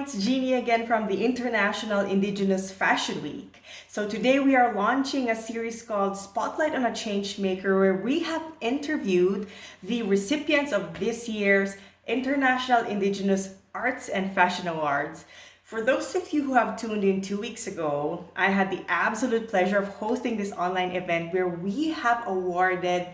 it's Jeannie again from the International Indigenous Fashion Week. So today we are launching a series called Spotlight on a Changemaker, where we have interviewed the recipients of this year's International Indigenous Arts and Fashion Awards. For those of you who have tuned in 2 weeks ago, I had the absolute pleasure of hosting this online event where we have awarded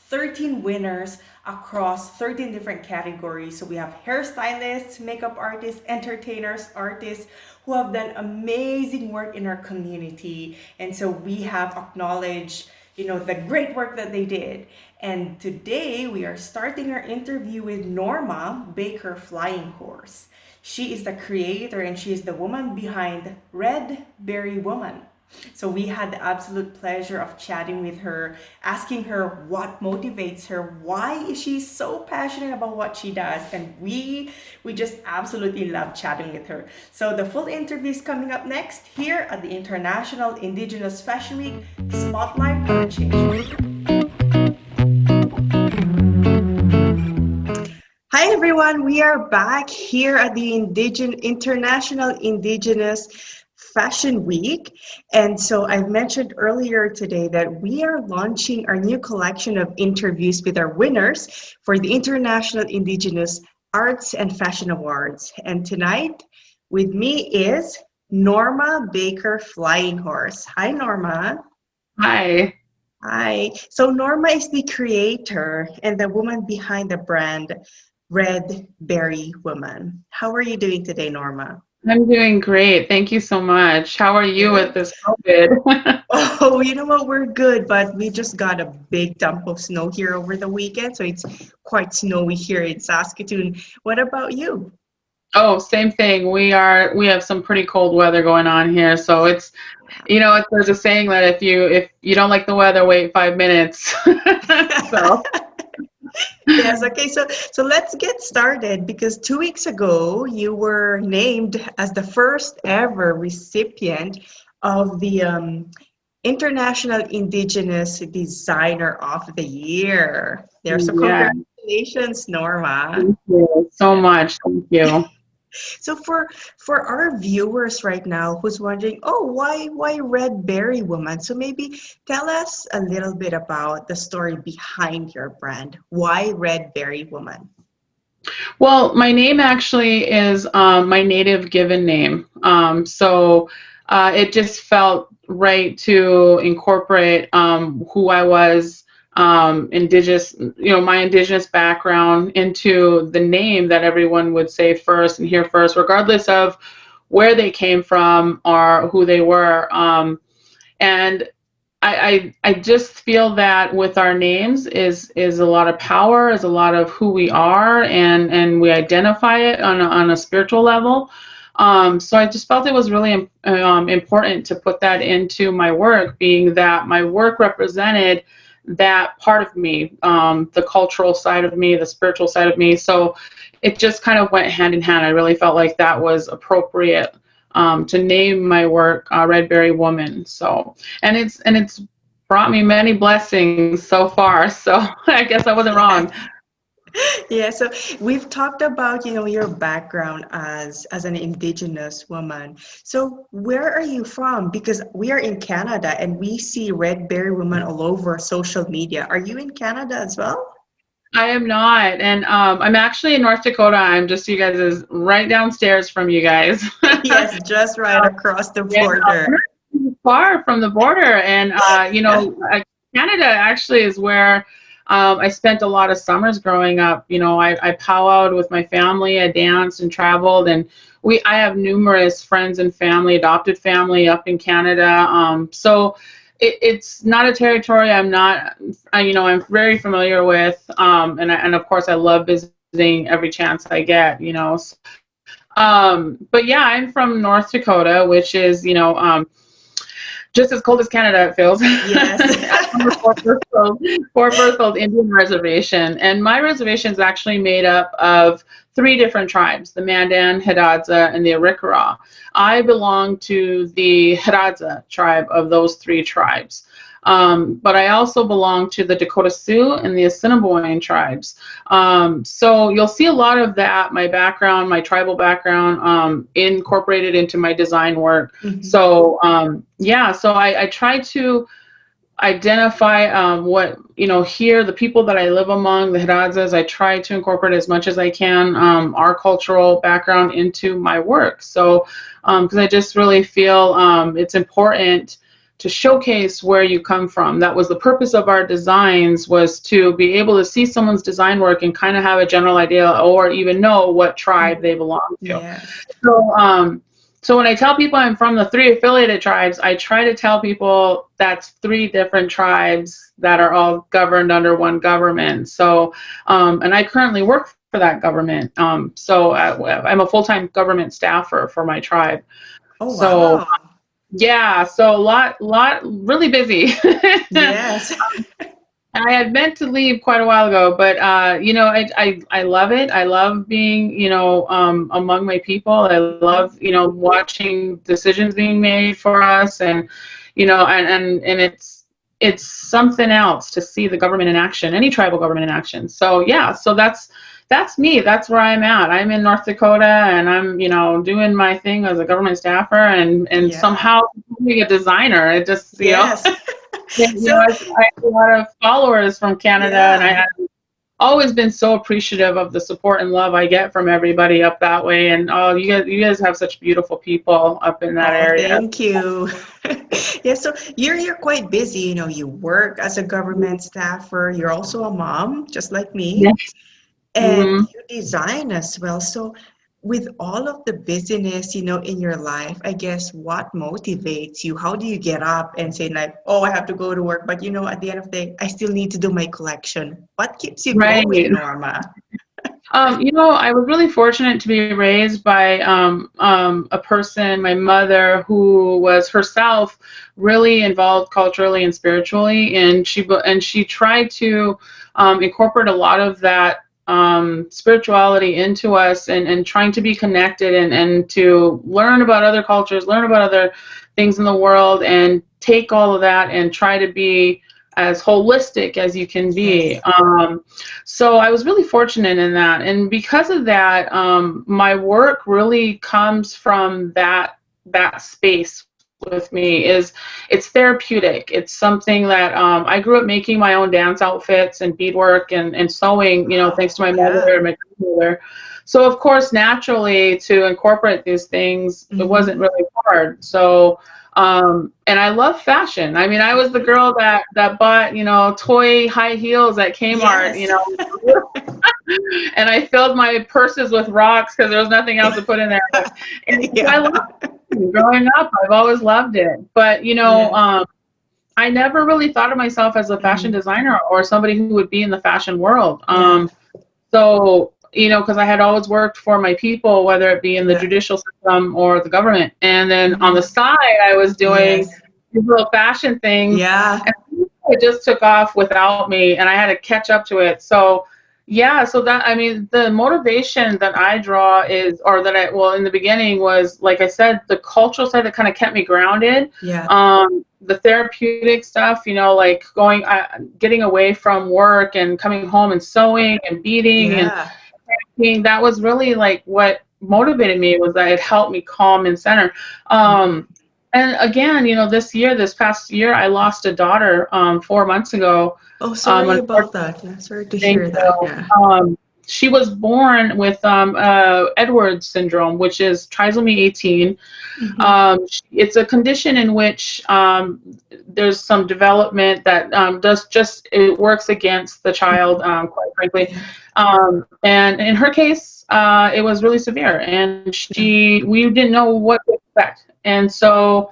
13 winners across 13 different categories. So we have hairstylists, makeup artists, entertainers, artists who have done amazing work in our community. And so we have acknowledged, the great work that they did. And today we are starting our interview with Norma Baker-Flying Horse. She is the creator and she is the woman behind Red Berry Woman. So we had the absolute pleasure of chatting with her, asking her what motivates her, why is she so passionate about what she does, and we just absolutely love chatting with her. So the full interview is coming up next here at the International Indigenous Fashion Week Spotlight on a Changemaker. Hi everyone, we are back here at the International Indigenous Fashion Week. And so I mentioned earlier today that we are launching our new collection of interviews with our winners for the International Indigenous Arts and Fashion Awards. And tonight with me is Norma Baker-Flying Horse. Hi, Norma. Hi. Hi. So Norma is the creator and the woman behind the brand Red Berry Woman. How are you doing today, Norma? I'm doing great. Thank you so much. How are you with this COVID? Oh, you know what? We're good, but we just got a big dump of snow here over the weekend, so it's quite snowy here in Saskatoon. What about you? Oh, same thing. We have some pretty cold weather going on here. So it's, there's a saying that if you don't like the weather, wait 5 minutes. So Yes, okay, so let's get started because 2 weeks ago you were named as the first ever recipient of the International Indigenous Designer of the Year. There, so yeah, congratulations, Norma. thank you so much. Thank you. So for our viewers right now who's wondering, oh, why Red Berry Woman? So maybe tell us a little bit about the story behind your brand. Why Red Berry Woman? Well, my name actually is my native given name. It just felt right to incorporate who I was, indigenous, my indigenous background into the name that everyone would say first and hear first, regardless of where they came from or who they were. And I just feel that with our names is a lot of power, is a lot of who we are, and we identify it on a spiritual level. So I just felt it was really important to put that into my work, being that my work represented that part of me, the cultural side of me, the spiritual side of me. So it just kind of went hand in hand. I really felt like that was appropriate to name my work Red Berry Woman. So and it's brought me many blessings so far. So I guess I wasn't wrong. Yeah, so we've talked about, your background as an Indigenous woman. So where are you from? Because we are in Canada and we see Red Berry Woman all over social media. Are you in Canada as well? I am not, and I'm actually in North Dakota. I'm just you guys is right downstairs from you guys. Yes, just right across the Yeah, border. far from the border, and Canada actually is where I spent a lot of summers growing up. I powwowed with my family, I danced and traveled, and I have numerous friends and family, adopted family up in Canada. So it's not a territory I'm very familiar with, and of course I love visiting every chance I get. But yeah, I'm from North Dakota, which is just as cold as Canada, it feels. Yes. I'm from the Fort Berthold Indian Reservation, and my reservation is actually made up of 3 different tribes: the Mandan, Hidatsa, and the Arikara. I belong to the Hidatsa tribe of those 3 tribes. But I also belong to the Dakota Sioux and the Assiniboine tribes. So you'll see a lot of that, my background, my tribal background, incorporated into my design work. So so I try to identify what, here, the people that I live among, the Hidatsas. I try to incorporate as much as I can our cultural background into my work. So because I just really feel it's important to showcase where you come from. That was the purpose of our designs, was to be able to see someone's design work and kind of have a general idea, or even know what tribe they belong to. Yeah. So when I tell people I'm from the 3 affiliated tribes, I try to tell people that's 3 different tribes that are all governed under one government. So, and I currently work for that government. So I'm a full-time government staffer for my tribe. Oh, so, wow. Yeah, so a lot, really busy. Yes. I had meant to leave quite a while ago, but I love it. I love being, among my people. I love, watching decisions being made for us, and it's something else to see the government in action, any tribal government in action. So yeah, so that's me. That's where I'm at. I'm in North Dakota, and I'm, doing my thing as a government staffer, and somehow being a designer. It just, Yes. I have a lot of followers from Canada, and I have always been so appreciative of the support and love I get from everybody up that way. And you guys have such beautiful people up in that area. Thank you. Yeah, so you're quite busy. You work as a government staffer. You're also a mom, just like me. Yes. And you design as well. So with all of the busyness, in your life, I guess, what motivates you? How do you get up and say, like, oh, I have to go to work, but at the end of the day, I still need to do my collection? What keeps you going, Norma? I was really fortunate to be raised by a person, my mother, who was herself really involved culturally and spiritually, and she tried to incorporate a lot of that spirituality into us, and trying to be connected, and to learn about other cultures, learn about other things in the world, and take all of that and try to be as holistic as you can be. Yes. So I was really fortunate in that. And because of that, my work really comes from that space with me. It's therapeutic. It's something that I grew up making my own dance outfits and beadwork and sewing, thanks to my mother and my grandmother. So of course, naturally, to incorporate these things, it wasn't really hard. So and I love fashion. I mean, I was the girl that bought, toy high heels at Kmart, and I filled my purses with rocks because there was nothing else to put in there. I love fashion. Growing up, I've always loved it. But, I never really thought of myself as a fashion designer or somebody who would be in the fashion world. So, because I had always worked for my people, whether it be in the judicial system or the government. And then on the side, I was doing these little fashion things. Yeah. And it just took off without me, and I had to catch up to it. So, the motivation that I draw in the beginning was, like I said, the cultural side that kind of kept me grounded. Yeah. The therapeutic stuff, like getting away from work and coming home and sewing and beading and that was really like what motivated me, was that it helped me calm and center. And again, this past year, I lost a daughter 4 months ago. Oh, sorry about that. Yeah, sorry to hear that. Yeah. She was born with Edwards syndrome, which is trisomy 18. It's a condition in which there's some development that it works against the child, quite frankly. And in her case, it was really severe, and we didn't know what to expect. And so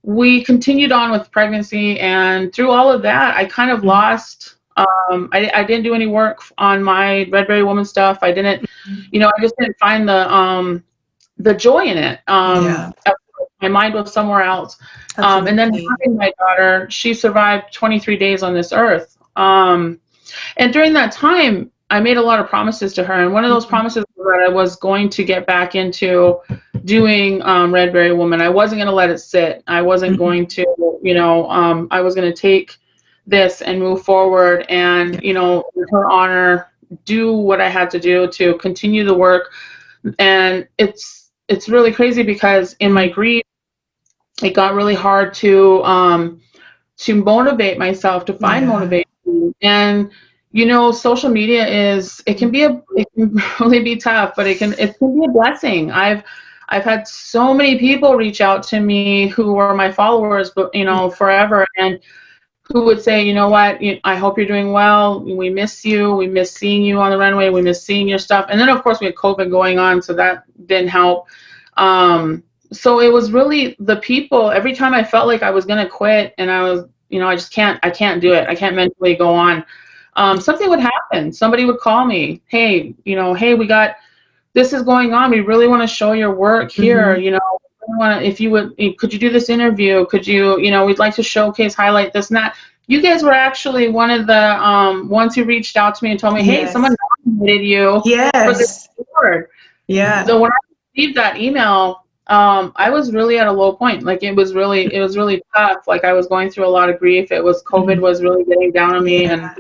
we continued on with pregnancy, and through all of that, I kind of lost. I didn't do any work on my Red Berry Woman stuff. I didn't, I just didn't find the joy in it. My mind was somewhere else. And then having my daughter, she survived 23 days on this earth. And during that time, I made a lot of promises to her, and one of those promises was that I was going to get back into doing Red Berry Woman. I wasn't going to let it sit. I wasn't Mhm. going to, I was going to take this and move forward and, in her honor, do what I had to do to continue the work. And it's really crazy because in my grief, it got really hard to motivate myself, to find Yeah. motivation. And social media it can really be tough, but it can be a blessing. I've had so many people reach out to me who were my followers, but forever, and who would say, you know what, I hope you're doing well. We miss you. We miss seeing you on the runway. We miss seeing your stuff. And then of course we had COVID going on, so that didn't help. So it was really the people. Every time I felt like I was gonna quit, and I was, I can't do it. I can't mentally go on. Something would happen. Somebody would call me. Hey, hey, we got this is going on. We really want to show your work here. Mhm. If you would, could you do this interview? Could you, we'd like to showcase, highlight this and that. You guys were actually one of the ones who reached out to me and told me, hey, someone Yes. nominated you for this Yes. award. Yeah. So when I received that email, I was really at a low point. Like it was really tough. Like I was going through a lot of grief. COVID Mhm. was really getting down on me, and Yeah.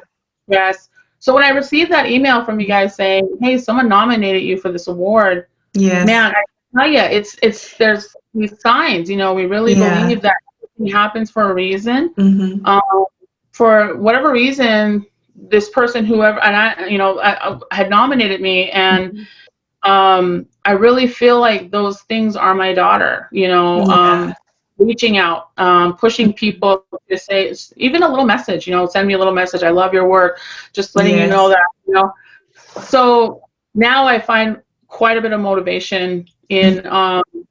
stress. So when I received that email from you guys saying, hey, someone nominated you for this award, Yes. man, I tell you, there's these signs. We really Yeah. believe that everything happens for a reason. Mhm. For whatever reason, this person, whoever, and I had nominated me, and Mhm. I really feel like those things are my daughter. Yeah. Reaching out, pushing Mhm. people to say even a little message. Send me a little message. I love your work. Just letting you know Yes. that. So now I find quite a bit of motivation in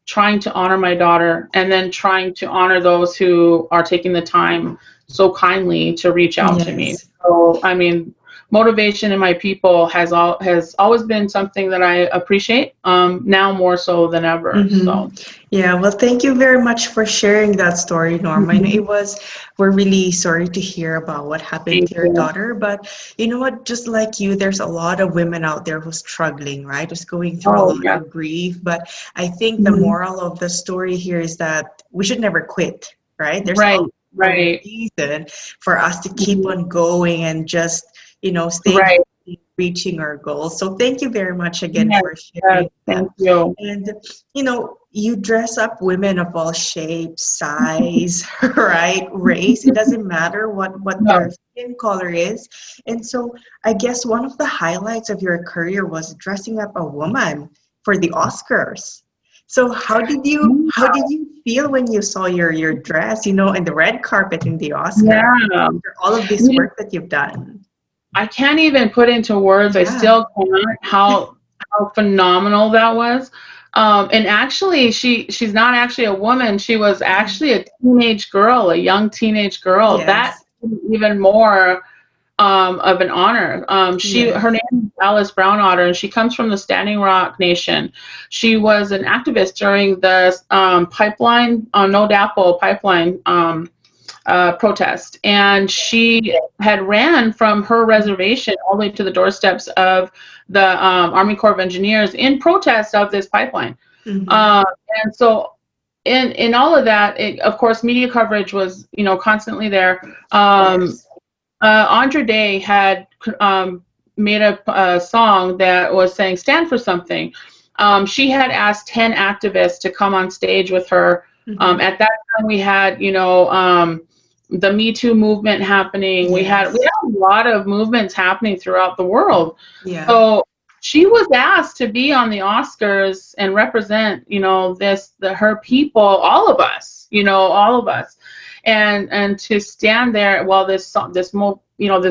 trying to honor my daughter, and then trying to honor those who are taking the time so kindly to reach out to me. Yes. So, I mean, motivation in my people has always been something that I appreciate, now more so than ever. Mm-hmm. So, Yeah, well, thank you very much for sharing that story, Norma. And mhm. we're really sorry to hear about what happened Thank to your you. daughter. But you know what? Just like you, there's a lot of women out there who's struggling, right? Just going through a Oh, lot yeah. of grief. But I think the Mhm. moral of the story here is that we should never quit, right? There's Right, always a right. reason for us to keep Mhm. on going and just, stay Right. reaching our goals. So thank you very much again Yes, for yes. sharing that. Thank you. And you dress up women of all shapes, size, right? Race. It doesn't matter what No. their skin color is. And so I guess one of the highlights of your career was dressing up a woman for the Oscars. So how did you feel when you saw your dress, in the red carpet in the Oscar Yeah. after all of this You work that you've done? I can't even put into words. I Yeah. still can't how phenomenal that was. And actually, she's not actually a woman. She was actually a teenage girl, a young teenage girl. That Yes. even more of an honor. Her Yes. name is Alice Brownotter, and she comes from the Standing Rock Nation. She was an activist during the pipeline, No Dapple pipeline. Protest, and she had ran from her reservation all the way to the doorsteps of the Army Corps of Engineers in protest of this pipeline. Mm-hmm. Uh, and so, in all of that, of course, media coverage was constantly there. Yes. Andra Day had made a song that was saying "Stand for Something." She had asked 10 activists to come on stage with her. Mm-hmm. At that time, we had the Me Too movement happening. We had Yes. a lot of movements happening throughout the world. Yeah. So she was asked to be on the Oscars and represent her people, all of us, and to stand there while this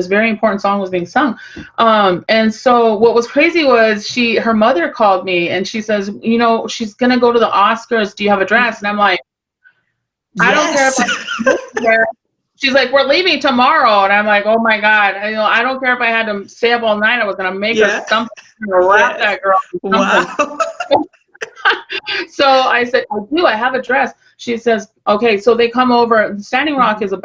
very important song was being sung. And so what was crazy was her mother called me, and she says, she's gonna go to the Oscars. Do you have a dress? And I'm like, I don't care if Yes. I live there. She's like, we're leaving tomorrow, and I'm like, oh my god, I don't care if I had to stay up all night. I was gonna make her Yeah. something, wrap Yes. that girl in something. Wow. So I said, I do. I have a dress. She says, okay. So they come over. Standing Rock is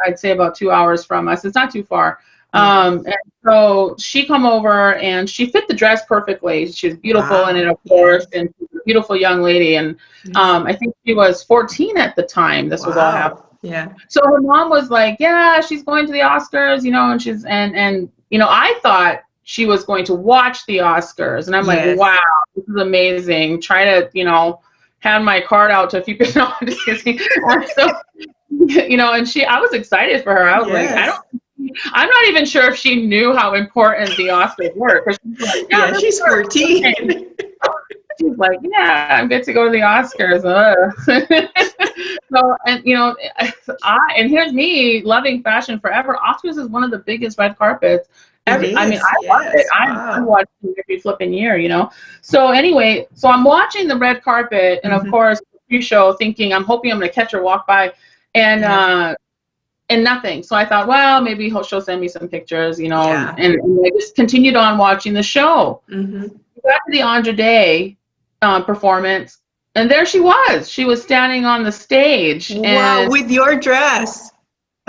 I'd say about 2 hours from us. It's not too far. Yes. And so she come over, and she fit the dress perfectly. She's beautiful in it, Wow. of course, Yes. and beautiful young lady, and I think she was 14 at the time this was all happening. Yeah. So her mom was like, yeah, she's going to the Oscars, you know, and she's and you know, I thought she was going to watch the Oscars, and I'm like, wow, this is amazing. Try to, you know, hand my card out to a few people. No, I'm just kidding. So, you know, and I was excited for her. I was like, I'm not even sure if she knew how important the Oscars were. She's like, yeah, she's 14. She's like, yeah, I get to go to the Oscars. So, and you know, and here's me loving fashion forever. Oscars is one of the biggest red carpets. I love it. I'm watching every flipping year, you know. So anyway, so I'm watching the red carpet, and of course, pre-show, thinking I'm hoping I'm going to catch her walk by, and nothing. So I thought, well, maybe she'll send me some pictures, you know, and I just continued on watching the show. We got to the Andra Day performance, and there she was. She was standing on the stage. Wow, and with your dress.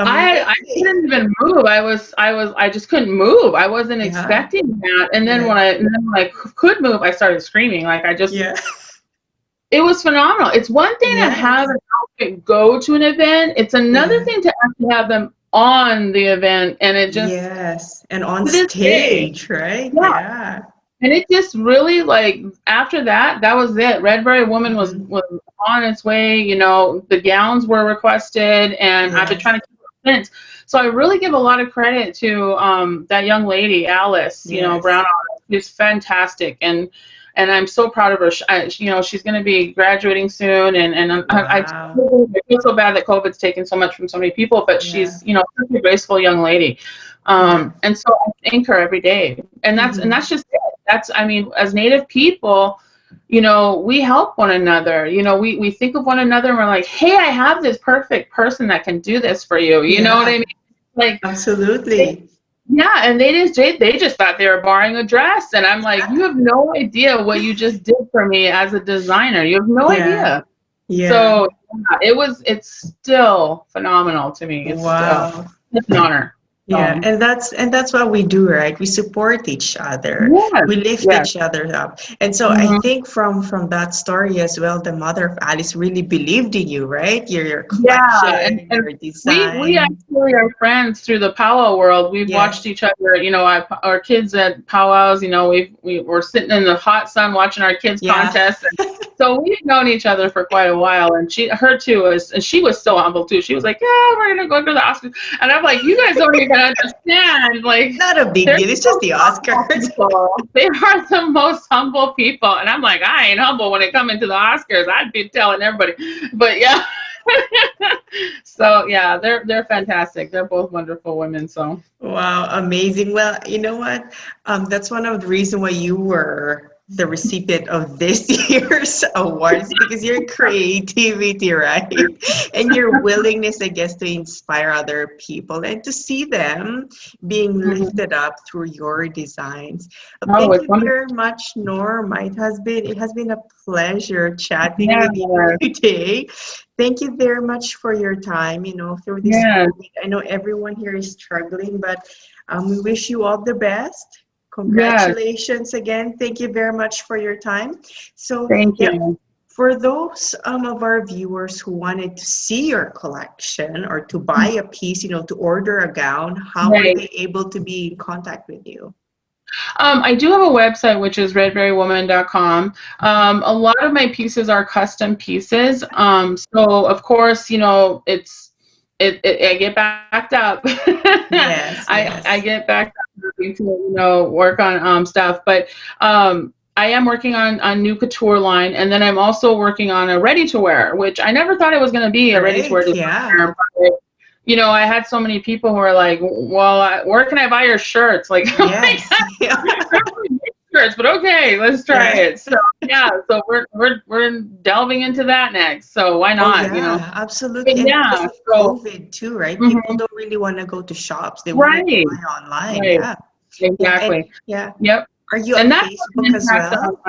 I couldn't even move. I just couldn't move. I wasn't expecting that. And then when I could move, I started screaming. Like I just, it was phenomenal. It's one thing to have an outfit go to an event. It's another thing to actually have them on the event, and it just and on stage, right? Yeah. And it just really, like, after that was it. Red Beret Woman was on its way. You know, the gowns were requested, and I've been trying to keep it since. So I really give a lot of credit to that young lady, Alice. You know, Brownotter. She's fantastic, and I'm so proud of her. You know, she's going to be graduating soon, and I feel so bad that COVID's taken so much from so many people, but she's, you know, such a graceful young lady. And so I thank her every day, and that's just it. I mean, as Native people, you know, we help one another. You know, we think of one another, and we're like, hey, I have this perfect person that can do this for you. You know what I mean? Like, absolutely. And they just thought they were borrowing a dress, and I'm like, you have no idea what you just did for me as a designer. You have no idea. So it's still phenomenal to me. It's it's an honor. And that's what we do, right? We support each other. We lift each other up. And so I think from that story as well, the mother of Alice really believed in you, right? Your collection, and your design. We actually are friends through the powwow world. We've watched each other, you know, our kids at powwows, you know, we were sitting in the hot sun watching our kids contest. And so we've known each other for quite a while, and she was so humble too. She was like, yeah, we're gonna go to the Oscars, and I'm like, you guys don't even understand. Like, not a big deal. It's just the Oscars. They are the most humble people, and I'm like, I ain't humble when it comes into the Oscars. I'd be telling everybody, but yeah. So yeah, they're fantastic. They're both wonderful women. So wow, amazing. Well, you know what? That's one of the reasons why you were the recipient of this year's awards, because your creativity, right? And your willingness, I guess, to inspire other people and to see them being lifted up through your designs. Thank you very much, Norma. It has been a pleasure chatting with you today. Thank you very much for your time, you know, through this week. I know everyone here is struggling, but we wish you all the best. Congratulations again. Thank you very much for your time. So thank you. For those of our viewers who wanted to see your collection or to buy a piece, you know, to order a gown, how are they able to be in contact with you? I do have a website, which is redberrywoman.com. A lot of my pieces are custom pieces. So of course, you know, I get backed up. I get backed up to, you know, work on stuff, but I am working on a new couture line, and then I'm also working on a ready to wear, which I never thought it was going to be a ready to wear designer. But, you know, I had so many people who are like, well, where can I buy your shirts? Like, shirts, but okay, let's try it. So so we're delving into that next. So why not? You know, absolutely. And COVID too, right? People don't really want to go to shops; they want to buy online. Yeah, exactly. Yep. Are you on Facebook as well?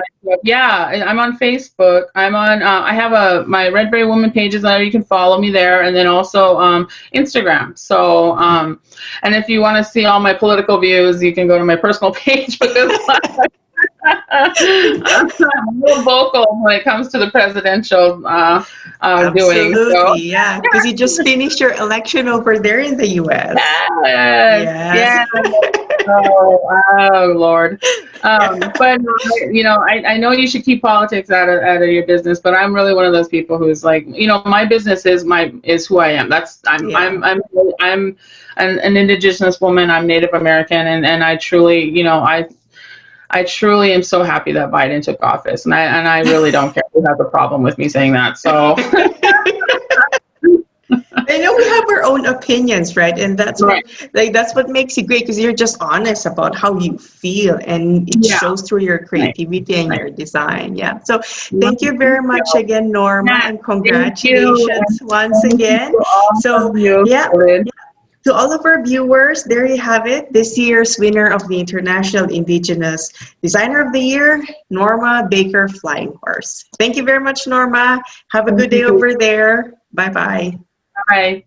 Yeah, I'm on Facebook. I'm on. I have my Red Beret Woman pages there. You can follow me there, and then also Instagram. So, and if you want to see all my political views, you can go to my personal page because I'm a little vocal when it comes to the presidential doing. So. Absolutely, yeah, because you just finished your election over there in the US. Yes, Yes. yes. Oh, Lord. But I know you should keep politics out of your business. But I'm really one of those people who's like, my business is who I am. Yeah. I'm an Indigenous woman. I'm Native American, and I truly, I truly am so happy that Biden took office, and I really don't care who has a problem with me saying that. So. I know we have our own opinions, right? And that's Right. that's what makes it great because you're just honest about how you feel, and it Yeah. shows through your Right. creativity and Right. your design. Yeah. So thank you Thank very much you. again, Norma, Yeah, and thank you. congratulations And once thank you again. to all So of you. yeah. To all of our viewers, there you have it. This year's winner of the International Indigenous Designer of the Year, Norma Baker-Flying Horse. Thank you very much, Norma. Have a good Thank day you. over there. Bye-bye. Bye.